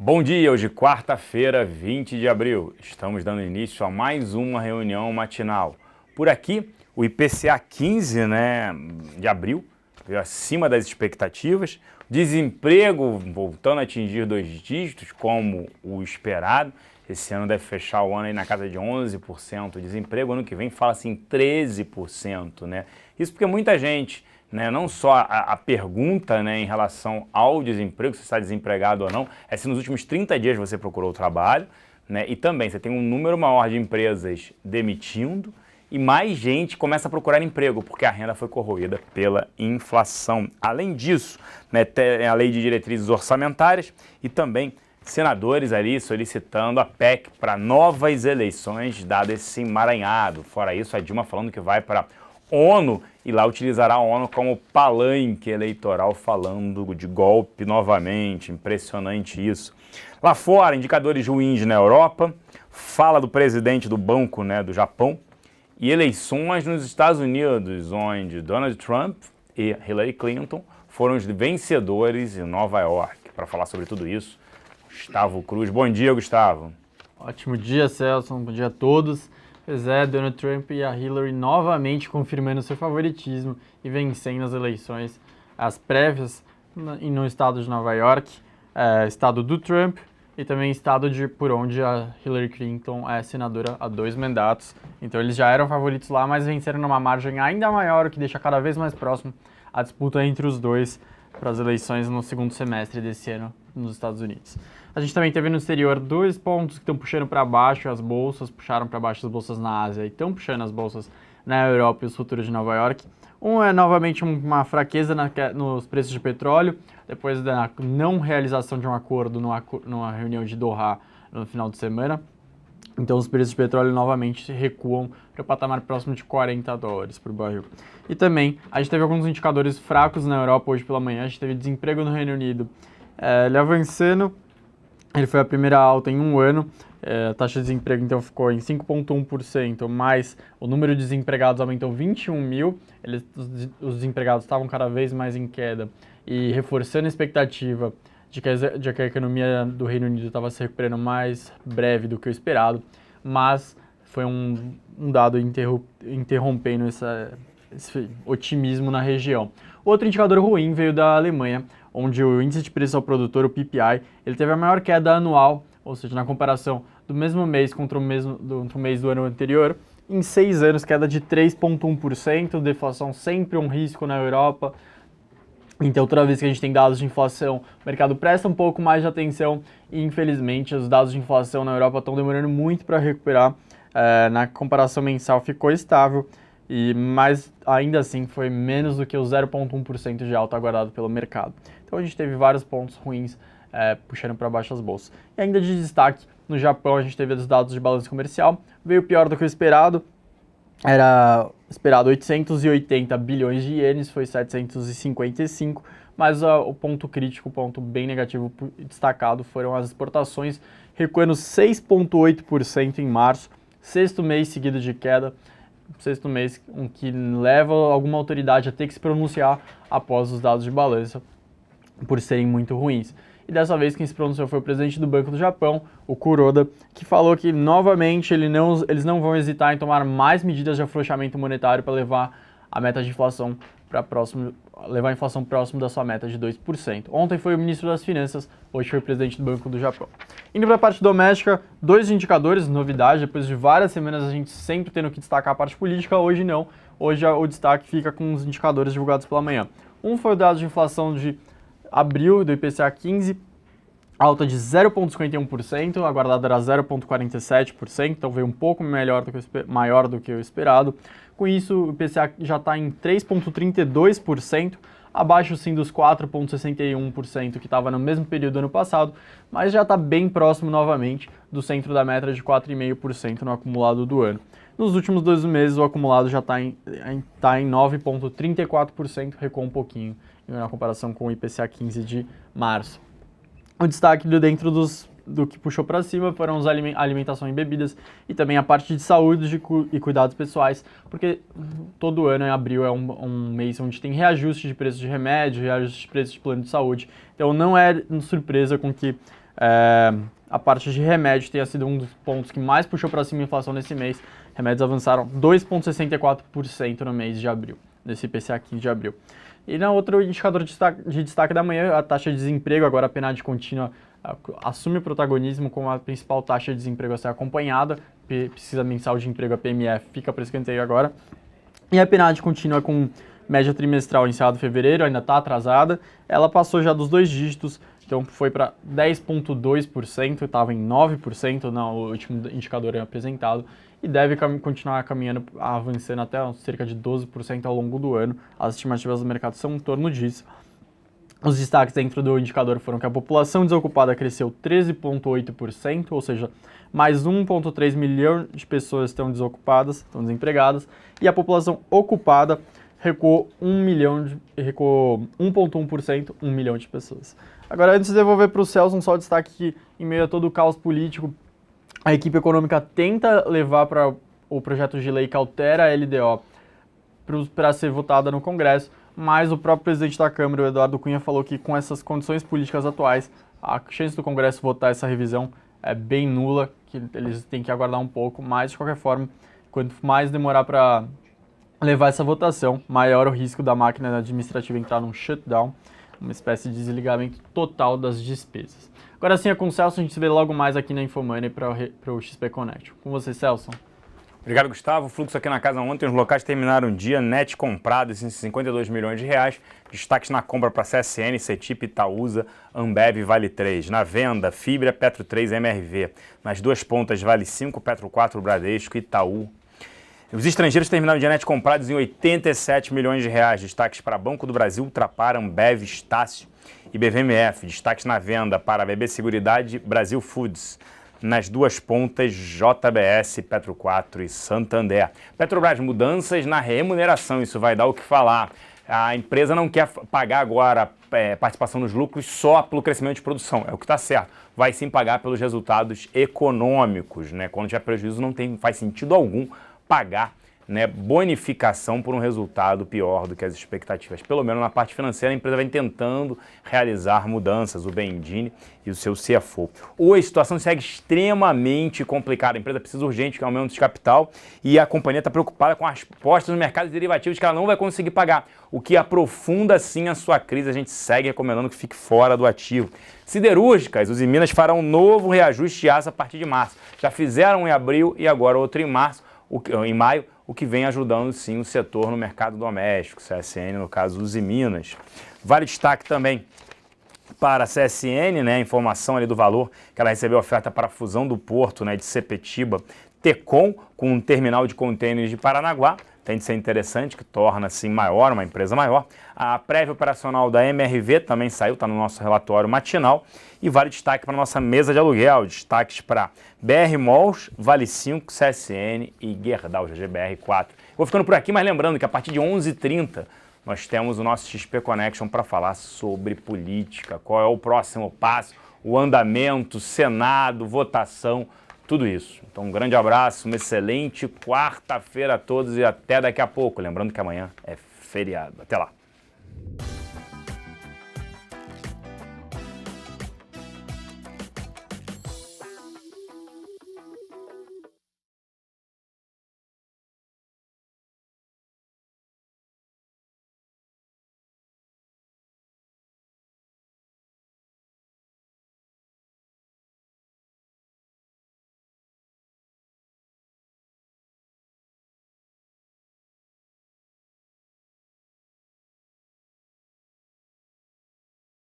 Bom dia, hoje quarta-feira, 20 de abril. Estamos dando início a mais uma reunião matinal. Por aqui, o IPCA 15, de abril, veio acima das expectativas. Desemprego voltando a atingir 2 dígitos, como o esperado. Esse ano deve fechar o ano aí na casa de 11% de desemprego. Ano que vem fala-se em 13%, né? Isso porque muita gente, não só a pergunta, em relação ao desemprego, se está desempregado ou não, é se nos últimos 30 dias você procurou trabalho, e também você tem um número maior de empresas demitindo e mais gente começa a procurar emprego, porque a renda foi corroída pela inflação. Além disso, tem a lei de diretrizes orçamentárias e também senadores ali solicitando a PEC para novas eleições, dado esse emaranhado. Fora isso, a Dilma falando que vai para ONU e lá utilizará a ONU como palanque eleitoral, falando de golpe novamente. Impressionante isso. Lá fora, indicadores ruins na Europa, fala do presidente do banco, do Japão, e eleições nos Estados Unidos, onde Donald Trump e Hillary Clinton foram os vencedores em Nova York. Para falar sobre tudo isso, Gustavo Cruz. Bom dia, Gustavo. Ótimo dia, Celso. Bom dia a todos. Pois é, Donald Trump e a Hillary novamente confirmando seu favoritismo e vencendo as eleições, as prévias no estado de Nova York, estado do Trump e também estado por onde a Hillary Clinton é senadora há 2 mandatos. Então eles já eram favoritos lá, mas venceram numa margem ainda maior, o que deixa cada vez mais próximo a disputa entre os dois para as eleições no segundo semestre desse ano nos Estados Unidos. A gente também teve no exterior 2 pontos que estão puxando para baixo as bolsas, puxaram para baixo as bolsas na Ásia e estão puxando as bolsas na Europa e os futuros de Nova York. Um é novamente uma fraqueza nos preços de petróleo, depois da não realização de um acordo numa reunião de Doha no final de semana. Então os preços de petróleo novamente recuam para o patamar próximo de $40 por barril. E também a gente teve alguns indicadores fracos na Europa hoje pela manhã. A gente teve desemprego no Reino Unido, ele avançando, ele foi a primeira alta em 1 ano. A taxa de desemprego então ficou em 5,1%, mas o número de desempregados aumentou 21 mil. Os desempregados estavam cada vez mais em queda e reforçando a expectativa de que a economia do Reino Unido estava se recuperando mais breve do que o esperado, mas foi um dado interrompendo esse otimismo na região. Outro indicador ruim veio da Alemanha, onde o índice de preço ao produtor, o PPI, ele teve a maior queda anual, ou seja, na comparação do mesmo mês contra o mês do ano anterior, em 6 anos, queda de 3,1%, deflação sempre um risco na Europa. Então, toda vez que a gente tem dados de inflação, o mercado presta um pouco mais de atenção e, infelizmente, os dados de inflação na Europa estão demorando muito para recuperar. Na comparação mensal ficou estável, mas ainda assim foi menos do que o 0,1% de alta aguardado pelo mercado. Então, a gente teve vários pontos ruins puxando para baixo as bolsas. E ainda de destaque, no Japão a gente teve os dados de balanço comercial, veio pior do que o esperado. Era esperado 880 bilhões de ienes, foi 755, mas o ponto crítico, o ponto bem negativo destacado foram as exportações, recuando 6,8% em março, 6º mês seguido de queda, 6º mês que leva alguma autoridade a ter que se pronunciar após os dados de balança, por serem muito ruins. E dessa vez quem se pronunciou foi o presidente do Banco do Japão, o Kuroda, que falou que novamente eles não vão hesitar em tomar mais medidas de afrouxamento monetário para levar a meta de inflação levar a inflação próximo da sua meta de 2%. Ontem foi o ministro das Finanças, hoje foi o presidente do Banco do Japão. Indo para a parte doméstica, 2 indicadores, novidade, depois de várias semanas a gente sempre tendo que destacar a parte política, hoje não. Hoje o destaque fica com os indicadores divulgados pela manhã. Um foi o dado de inflação de abril do IPCA 15, alta de 0,51%, aguardado era 0,47%, então veio um pouco maior do que o esperado. Com isso, o IPCA já está em 3,32%, abaixo sim dos 4,61% que estava no mesmo período do ano passado, mas já está bem próximo novamente do centro da meta de 4,5% no acumulado do ano. Nos últimos 12 meses, o acumulado já está em 9,34%, recuou um pouquinho na comparação com o IPCA 15 de março. O destaque dentro do que puxou para cima foram a alimentação e bebidas e também a parte de saúde e cuidados pessoais, porque todo ano, em abril, é um mês onde tem reajuste de preços de remédio, reajuste de preços de plano de saúde. Então não é surpresa com que A parte de remédio tenha sido um dos pontos que mais puxou para cima a inflação nesse mês. Remédios avançaram 2,64% no mês de abril, nesse IPCA 15 de abril. E na outro indicador de destaque da manhã, a taxa de desemprego, agora a PNAD contínua assume o protagonismo como a principal taxa de desemprego a ser acompanhada. Pesquisa mensal de emprego, a PMF, fica para escanteio agora. E a PNAD contínua com média trimestral encerrado em fevereiro, ainda está atrasada. Ela passou já dos 2 dígitos, então foi para 10,2%, estava em 9% no último indicador apresentado, e deve continuar caminhando, avançando até cerca de 12% ao longo do ano. As estimativas do mercado são em torno disso. Os destaques dentro do indicador foram que a população desocupada cresceu 13,8%, ou seja, mais 1,3 milhão de pessoas estão desocupadas, estão desempregadas, e a população ocupada recuou 1,1%, 1 milhão de pessoas. Agora, antes de devolver para o Celso, só destaque que, em meio a todo o caos político, a equipe econômica tenta levar para o projeto de lei que altera a LDO para ser votada no Congresso, mas o próprio presidente da Câmara, o Eduardo Cunha, falou que com essas condições políticas atuais, a chance do Congresso votar essa revisão é bem nula, que eles têm que aguardar um pouco, mas de qualquer forma, quanto mais demorar para levar essa votação, maior o risco da máquina administrativa entrar num shutdown, uma espécie de desligamento total das despesas. Agora sim, é com o Celso, a gente se vê logo mais aqui na Infomoney para o XP Connect. Com você, Celso. Obrigado, Gustavo. O fluxo aqui na casa ontem, os locais terminaram o dia net comprados em 52 milhões de reais. Destaques na compra para CSN, CETIP, Itaúsa, Ambev e Vale 3. Na venda, Fibra, Petro 3 e MRV. Nas duas pontas, Vale 5, Petro 4, Bradesco e Itaú. Os estrangeiros terminaram o dia net comprados em 87 milhões de reais. Destaques para Banco do Brasil, Ultrapar, Ambev, Estácio e BVMF. Destaques na venda para BB Seguridade, Brasil Foods. Nas duas pontas, JBS, Petro 4 e Santander. Petrobras, mudanças na remuneração, isso vai dar o que falar. A empresa não quer pagar agora participação nos lucros só pelo crescimento de produção, é o que está certo. Vai sim pagar pelos resultados econômicos, né? Quando tiver prejuízo não faz sentido algum pagar, né, bonificação por um resultado pior do que as expectativas. Pelo menos na parte financeira, a empresa vem tentando realizar mudanças, o Bendini e o seu CFO. Hoje a situação segue extremamente complicada. A empresa precisa urgente de aumento de capital e a companhia está preocupada com as postas no mercado de derivativos que ela não vai conseguir pagar, o que aprofunda sim a sua crise. A gente segue recomendando que fique fora do ativo. Siderúrgicas, os Minas farão um novo reajuste de aço a partir de março. Já fizeram em abril e agora outro em maio, o que vem ajudando sim o setor no mercado doméstico, CSN, no caso Usiminas. Vale destaque também para a CSN, né, a informação ali do valor que ela recebeu oferta para a fusão do porto, né, de Sepetiba, Tecon, com um terminal de contêineres de Paranaguá. Tem de ser interessante, que torna assim maior, uma empresa maior. A prévia operacional da MRV também saiu, está no nosso relatório matinal. E vale destaque para a nossa mesa de aluguel, destaques para BR Malls, Vale 5, CSN e Gerdau, GGBR 4. Vou ficando por aqui, mas lembrando que a partir de 11h30 nós temos o nosso XP Connection para falar sobre política, qual é o próximo passo, o andamento, Senado, votação, tudo isso. Então um grande abraço, uma excelente quarta-feira a todos e até daqui a pouco. Lembrando que amanhã é feriado. Até lá.